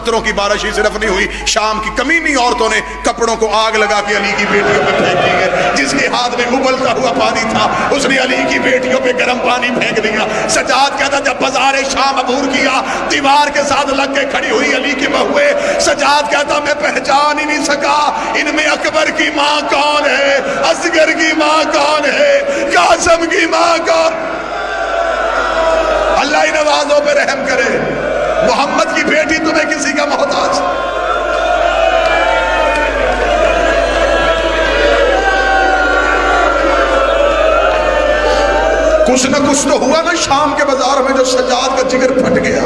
پتھروں کی بارش ہی صرف نہیں ہوئی، شام کی کمینی عورتوں نے کپڑوں کو آگ لگا کے علی کی بیٹیوں پہ پھینک دی ہے۔ جس کے ہاتھ میں ابلتا ہوا پانی تھا اس نے علی کی بیٹیوں پہ گرم پانی پھینک دیا۔ سجاد کہتا جب بازار شام عبور کیا، دیوار کے ساتھ لگ کے کھڑی ہوئی علی کی بہویں، سجاد کہتا میں پہچان ہی نہیں سکا ان میں اکبر کی ماں کون ہے، اصغر کی ماں کون ہے، قاسم کی ماں کون۔ اللہ ان نوازوں پہ رحم کرے۔ محمد کی بیٹی تمہیں کسی کا محتاج؟ کچھ نہ کچھ تو ہوا نا شام کے بازار میں جو سجاد کا جگر پھٹ گیا۔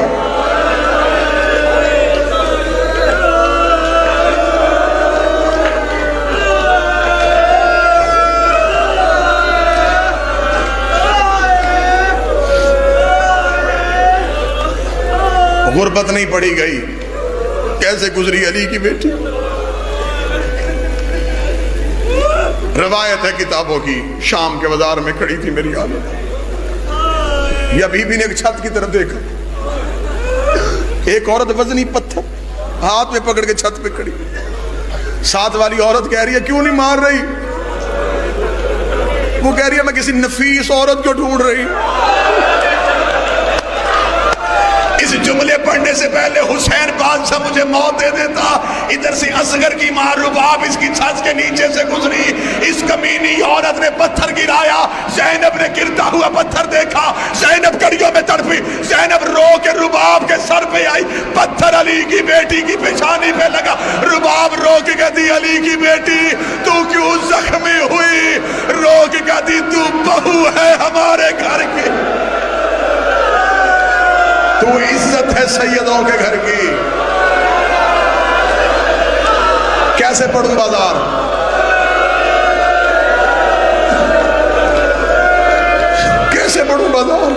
غربت نہیں پڑی گئی، کیسے گزری علی کی بیٹی؟ روایت ہے کتابوں کی، شام کے بازار میں کھڑی تھی میری عالم، یا بی بی نے ایک چھت کی طرف دیکھا، ایک عورت وزنی پتھر ہاتھ میں پکڑ کے چھت پہ کھڑی، ساتھ والی عورت کہہ رہی ہے کیوں نہیں مار رہی؟ وہ کہہ رہی ہے میں کسی نفیس عورت کو ڈھونڈ رہی۔ اس جملے پڑھنے سے پہلے حسین بادشاہ مجھے موت دے دیتا۔ ادھر سے اصغر کی ماں رباب اس کی چھت کے نیچے سے گزری، اس کمینی عورت نے پتھر گرایا، زینب نے گرتا ہوا پتھر دیکھا، زینب کڑیوں میں تڑپی، زینب رو کے رباب کے سر پہ آئی، پتھر علی کی بیٹی کی پیشانی پہ لگا، رباب رو کے کہتی علی کی بیٹی تو کیوں زخمی ہوئی؟ رو کے کہتی تو بہو ہے ہمارے گھر کی، تو عزت ہے سیدوں کے گھر کی۔ کیسے پڑھوں بازار؟ کیسے پڑھوں بازار؟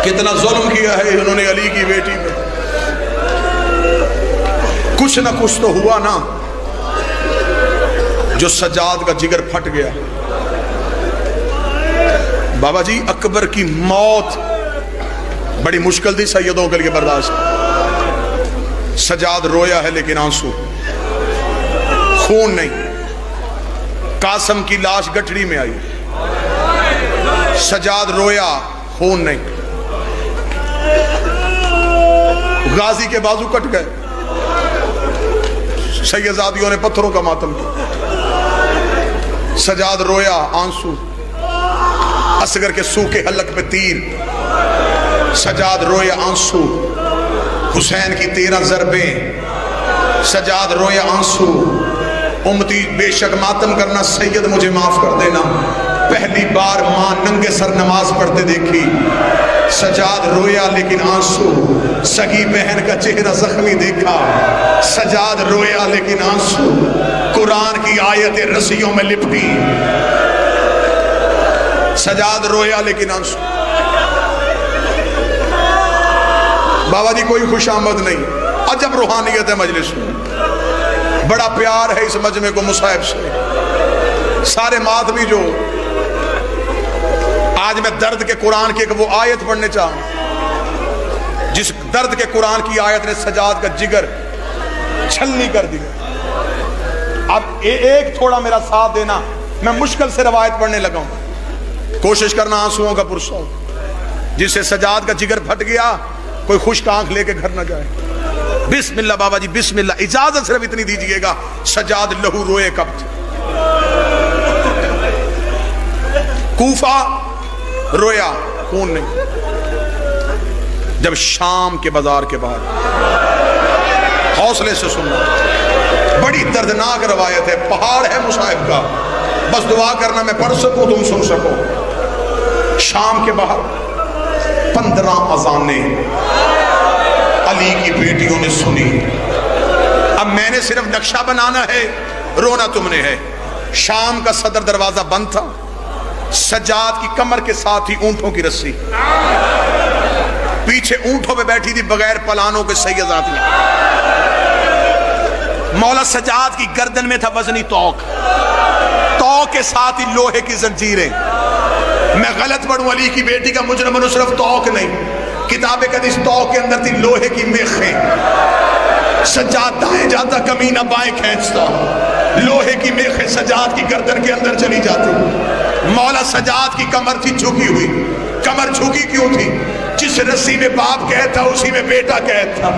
کتنا ظلم کیا ہے انہوں نے علی کی بیٹی پہ۔ کچھ نہ کچھ تو ہوا نا جو سجاد کا جگر پھٹ گیا۔ بابا جی اکبر کی موت بڑی مشکل تھی سیدوں کے لیے برداشت۔ سجاد رویا ہے لیکن آنسو، خون نہیں۔ قاسم کی لاش گٹھڑی میں آئی، سجاد رویا، خون نہیں۔ غازی کے بازو کٹ گئے، سیدزادیوں نے پتھروں کا ماتم کیا، سجاد رویا، آنسو۔ اصغر کے سوکھے حلق پہ تیر، سجاد رویا، آنسو۔ حسین کی 13 ضربیں، سجاد رویا، آنسو۔ امتی بے شک ماتم کرنا سید مجھے معاف کر دینا، پہلی بار ماں ننگے سر نماز پڑھتے دیکھی، سجاد رویا لیکن آنسو۔ سگی بہن کا چہرہ زخمی دیکھا، سجاد رویا لیکن آنسو۔ قرآن کی آیتیں رسیوں میں لپٹی، سجاد رویا لیکن آنسو۔ بابا جی کوئی خوش آمد نہیں، عجب روحانیت ہے مجلس میں، بڑا پیار ہے اس مجمع کو مصاحب سے۔ سارے ماتمی جو آج میں درد کے قرآن کی ایک وہ آیت پڑھنے چاہوں جس درد کے قرآن کی آیت نے سجاد کا جگر چھلنی کر دیا۔ اب ایک تھوڑا میرا ساتھ دینا، میں مشکل سے روایت پڑھنے لگا ہوں، کوشش کرنا آنسوؤں کا پرسوں۔ جس سے سجاد کا جگر پھٹ گیا، کوئی خشک آنکھ لے کے گھر نہ جائے۔ بسم اللہ بابا جی بسم اللہ، اجازت صرف اتنی دیجئے گا، سجاد لہو روئے کب تھے؟ کوفہ رویا، خون نہیں۔ جب شام کے بازار کے باہر، حوصلے سے سننا، بڑی دردناک روایت ہے، پہاڑ ہے مصائب کا، بس دعا کرنا میں پڑھ سکوں تم سن سکو۔ شام کے باہر 15 اذانیں علی کی بیٹیوں نے سنی۔ اب میں نے صرف نقشہ بنانا ہے، رونا تم نے ہے۔ شام کا صدر دروازہ بند تھا، سجاد کی کمر کے ساتھ ہی اونٹوں کی رسی، پیچھے اونٹوں پہ بیٹھی تھی بغیر پلانوں کے سیدزادیاں۔ مولا سجاد کی گردن میں تھا وزنی توق، توق کے ساتھ ہی لوہے کی زنجیریں. میں غلط پڑھوں، علی کی بیٹی کا مجرم صرف توق نہیں، کتاب قدس توق کے اندر تھی لوہے کی میخیں. سجاد دائیں جاتا، کمینہ بائیں کھینچتا، لوہے کی میخیں سجاد کی گردن کے اندر چلی جاتی. مولا سجاد کی کمر تھی جھکی ہوئی. کمر جھکی کیوں تھی؟ جس رسی میں باپ قید تھا اسی میں بیٹا قید تھا.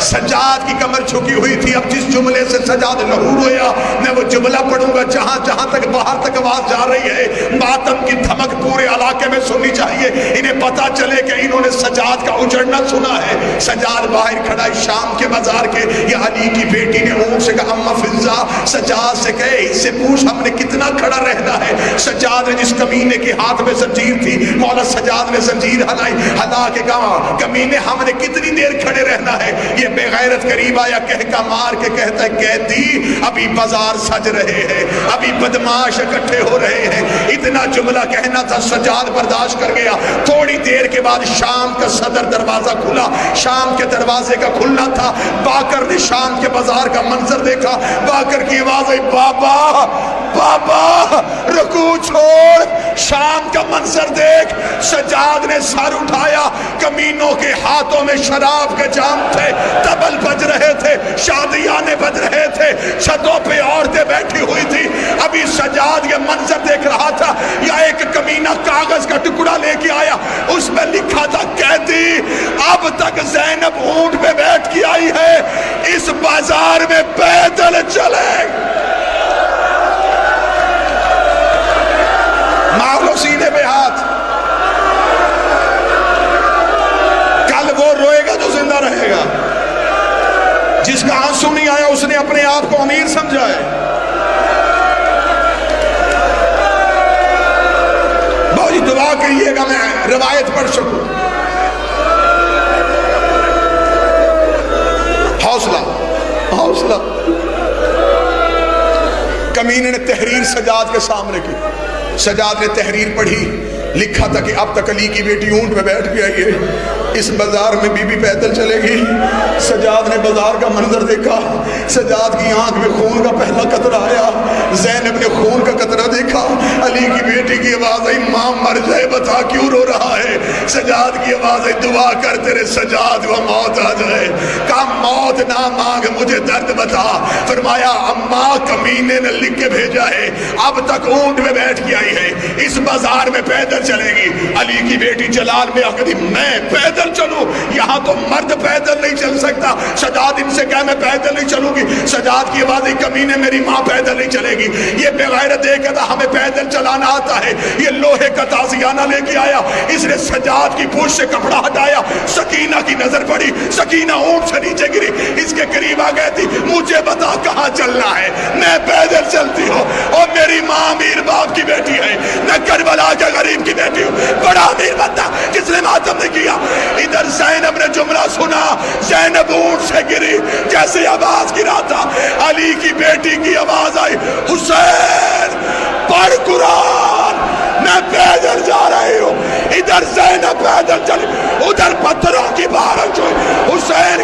سجاد کی کمر جھکی ہوئی تھی. اب جس جملے سے سجاد لہو رویا، میں وہ جملہ پڑھوں گا جہاں جہاں تک باہر تک آواز جا رہی ہے، ماتم کی دھمک پورے علاقے میں سننی چاہیے. انہیں پتا چلے کہ انہوں نے سجاد کا اجڑنا سنا ہے. سجاد باہر کھڑا ہے شام کے بازار کے. یہ علی کی بیٹی نے اونٹ سے کہا اما فضا، سجاد سے کہے اس سے پوچھ ہم نے کتنا کھڑا رہنا ہے. سجاد نے جس کمینے کے ہاتھ میں زنجیر تھی، مولا سجاد نے زنجیر ہلائی، ہلا کے کہا کمینے ہم نے کتنی دیر کھڑے رہنا ہے. یہ بے غیرت قریب آیا، کہکا مار کے کہتا ہے قیدی ابھی بازار سج رہے ہیں، ابھی بدماش اکٹھے ہو رہے ہیں. اتنا جملہ کہنا تھا، سجاد برداشت کر گیا. تھوڑی دیر کے بعد شام کا صدر دروازہ کھلا. شام کے دروازے کا کھلنا تھا. باکر نے شام کے بازار کا منظر دیکھا. باکر کی آواز آئی، بابا بابا رکوع چھوڑ، شام کا منظر دیکھ. سجاد نے سر اٹھایا. کمینوں کے ہاتھوں میں شراب کے جام تھے، طبل بج رہے تھے، شادیانے بج رہے تھے، چھتوں پہ عورتیں بیٹھی ہوئی تھی. ابھی سجاد یہ منظر دیکھ رہا تھا، یا ایک کمینہ کاغذ کا ٹکڑا لے کے آیا. اس میں لکھا تھا قیدی اب تک زینب اونٹ پہ بیٹھ کے آئی ہے، اس بازار میں پیدل چلے. مارو سینے پہ ہاتھ. کل وہ روئے گا جو زندہ رہے گا. جس کا آنسو نہیں آیا اس نے اپنے آپ کو امیر سمجھا ہے. بہت ہی دعا کریے گا میں روایت پڑھ سکوں. حوصلہ حوصلہ. کمینے نے تحریر سجاد کے سامنے کی. سجاد نے تحریر پڑھی. لکھا تھا کہ اب تک علی کی بیٹی اونٹ پہ بیٹھ کے آئی ہے، اس بازار میں بی بی پیدل چلے گی. سجاد نے بازار کا منظر دیکھا. سجاد کی آنکھ میں خون کا پہلا قطرہ آیا. زینب نے خون کا قطرہ دیکھا. علی کی بیٹی کی آواز آئی، ماں مر جائے بتا کیوں رو رہا ہے. سجاد کی آواز آئی، دعا کر تیرے سجاد کو موت آ جائے. کہا موت نہ مانگ مجھے درد بتا. فرمایا اماں کمینے نے لکھ کے بھیجا ہے، اب تک اونٹ میں بیٹھ کے آئی ہے، اس بازار میں پیدل چلے گی. علی کی بیٹی جلال میں آکر میں پیدل چلوں؟ یہاں تو مرد پیدل نہیں چل سکتا. سجاد ان سے کہا میں پیدل نہیں چلوں گی. سجاد کی آواز کمینے میری ماں پیدل نہیں چلے گی. یہ بے غیرت کہتا ہمیں پیدل چلانا آتا ہے. یہ لوہے کا تازیانہ لے کے آیا. اس نے سجاد کی پوچھ سے کپڑا ہٹایا. سکینہ کی نظر پڑی. سکینہ اونٹ سے نیچے گری. اس کے قریب آ گئی تھی. مجھے بتا کہاں چلنا ہے؟ میں پیدل چلتی ہوں. اور میری ماں امیر باپ کی بیٹی ہے، میں کربلا کے غریب کی بیٹی ہوں. بڑا امیر بندہ کس نے ماتم نے کیا. ادھر زینب نے جملہ سنا. زینب اونٹ سے گری. جیسے آواز گرا تھا علی کی بیٹی کی آواز آئی، حسین پڑھ قرآن. میں پیدل جا رہی ہوں. ادھر زینب پیدل چلی، ادھر پتھروں کی بارش ہوئی. حسین